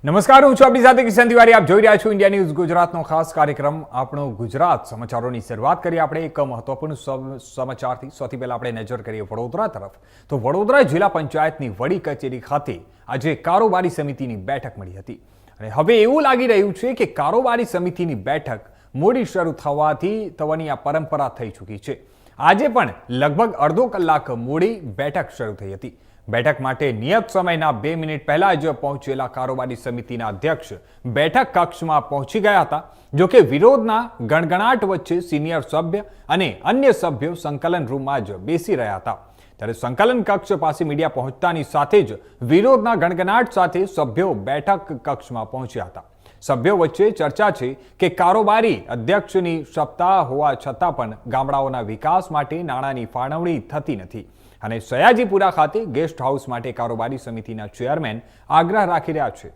નમસ્કાર, હું છું આપની સાથે કિશન તિવારી. આપ જોઈ રહ્યા છો ઇન્ડિયા ન્યૂઝ ગુજરાતનો ખાસ કાર્યક્રમ આપણો ગુજરાત સમાચારોની શરૂઆત કરીએ આપણે એક મહત્વપૂર્ણ સમાચારથી. સૌથી પહેલા આપણે નજર કરીએ વડોદરા તરફ. તો વડોદરા જિલ્લા પંચાયતની વડી કચેરી ખાતે આજે કારોબારી સમિતિની બેઠક મળી હતી અને હવે એવું લાગી રહ્યું છે કે કારોબારી સમિતિની બેઠક મોડી શરૂ થવાની આ પરંપરા થઈ ચૂકી છે. આજે પણ લગભગ અડધો કલાક મોડી બેઠક શરૂ થઈ હતી. બેઠક માટે નિયત સમયના 2 મિનિટ પહેલા જ પહોંચેલા કારોબારી સમિતિના અધ્યક્ષ બેઠક કક્ષમાં પહોંચી ગયા હતા. જોકે વિરોધના ગણગણાટ વચ્ચે સિનિયર સભ્ય અને અન્ય સભ્યો સંકલન રૂમમાં જ બેસી રહ્યા હતા. ત્યારે સંકલન કક્ષ પાસે મીડિયા પહોંચતાની સાથે જ વિરોધના ગણગણાટ સાથે સભ્યો બેઠક કક્ષમાં પહોંચ્યા હતા. સભ્યો વચ્ચે ચર્ચા છે કે કારોબારી અધ્યક્ષની સત્તા હોવા છતાં પણ ગામડાઓના વિકાસ માટે નાણાંની ફાળવણી થતી નથી અને સયાજીપુરા ખાતે ગેસ્ટ હાઉસ માટે કારોબારી સમિતિના ચેરમેન આગ્રહ રાખી રહ્યા છે.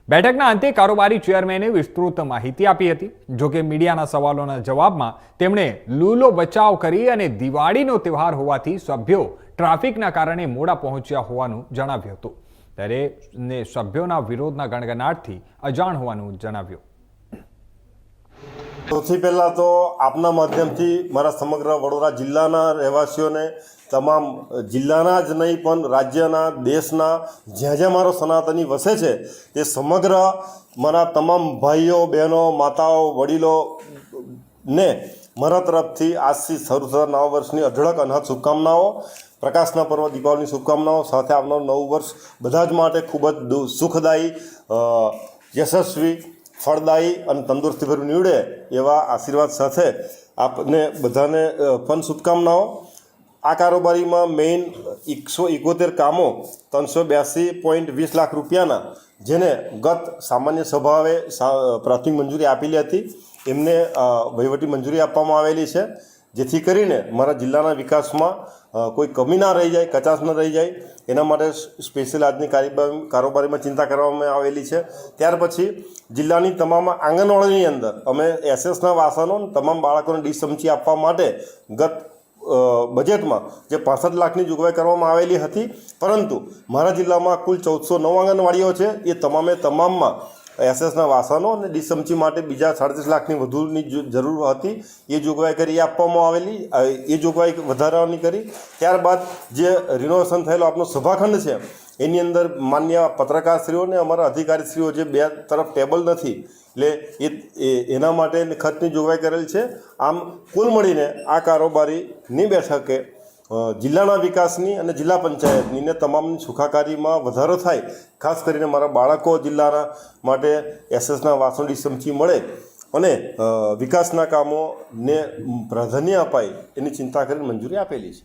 બેઠકના અંતે કારોબારી ચેરમેને વિસ્તૃત માહિતી આપી હતી. જોકે મીડિયાના સવાલોના જવાબમાં તેમણે લૂલો બચાવ કરી અને દિવાળીનો તહેવાર હોવાથી સભ્યો ટ્રાફિકના કારણે મોડા પહોંચ્યા હોવાનું જણાવ્યું હતું. ત્યારે સભ્યોના વિરોધના ગણગણાટથી અજાણ હોવાનું જણાવ્યું. સૌથી પહેલા તો આપના માધ્યમથી મારા સમગ્ર વડોદરા જિલ્લાના રહેવાસીઓને, તમામ જિલ્લાના જ નહીં પણ રાજ્યના, દેશના જ્યાં જ્યાં મારો સનાતની વસે છે તે સમગ્ર મારા તમામ ભાઈઓ, બહેનો, માતાઓ, વડીલોને મારા તરફથી આજથી શરૂ થતા નવા વર્ષની અઢળક અનહદ શુભકામનાઓ, પ્રકાશના પર્વ દીપાવલીની શુભકામનાઓ, સાથે આવનારું નવું વર્ષ બધા જ માટે ખૂબ જ સુખદાયી, યશસ્વી, ફળદાયી અને તંદુરસ્તીભર્યું નીવડે એવા આશીર્વાદ સાથે આપને બધાને પણ શુભકામનાઓ. આ કારોબારીમાં મેઇન 171 કામો 382.20 લાખ રૂપિયાના, જેને ગત સામાન્ય સભાએ પ્રાથમિક મંજૂરી આપેલી હતી, એમને વહીવટી મંજૂરી આપવામાં આવેલી છે, જેથી કરીને મારા જિલ્લાના વિકાસમાં કોઈ કમી ના રહી જાય, કચાશ ન રહી જાય, એના માટે સ્પેશિયલ આજની કારોબારીમાં ચિંતા કરવામાં આવેલી છે. ત્યાર પછી જિલ્લાની તમામ આંગણવાડીની અંદર અમે એસએસના વાસણો તમામ બાળકોને ડીશ ચમચી આપવા માટે ગત બજેટમાં જે 65 લાખની જોગવાઈ કરવામાં આવેલી હતી, પરંતુ મારા જિલ્લામાં કુલ 1409 આંગણવાડીઓ છે. એ તમામમાં એસએસના વાસણો અને ડીશ ચમચી માટે બીજા 37 લાખની વધુની જરૂર હતી. એ જોગવાઈ કરી આપવામાં આવેલી, એ જોગવાઈ વધારવાની કરી. ત્યારબાદ જે રિનોવેશન થયેલો આપનો સભાખંડ છે એની અંદર માન્ય પત્રકારશ્રીઓને અમારા અધિકારીશ્રીઓ જે બે તરફ ટેબલ નથી, એટલે એના માટે ખર્ચની જોગવાઈ કરેલ છે. આમ કુલ મળીને આ કારોબારીની બેઠકે જિલ્લાના વિકાસની અને જિલ્લા પંચાયતની ને તમામની સુખાકારીમાં વધારો થાય, ખાસ કરીને મારા બાળકો જિલ્લાના માટે એસએસના વાસણ ડીશ ચમચી મળે અને વિકાસના કામોને પ્રાધાન્ય અપાય એની ચિંતા કરીને મંજૂરી આપેલી છે.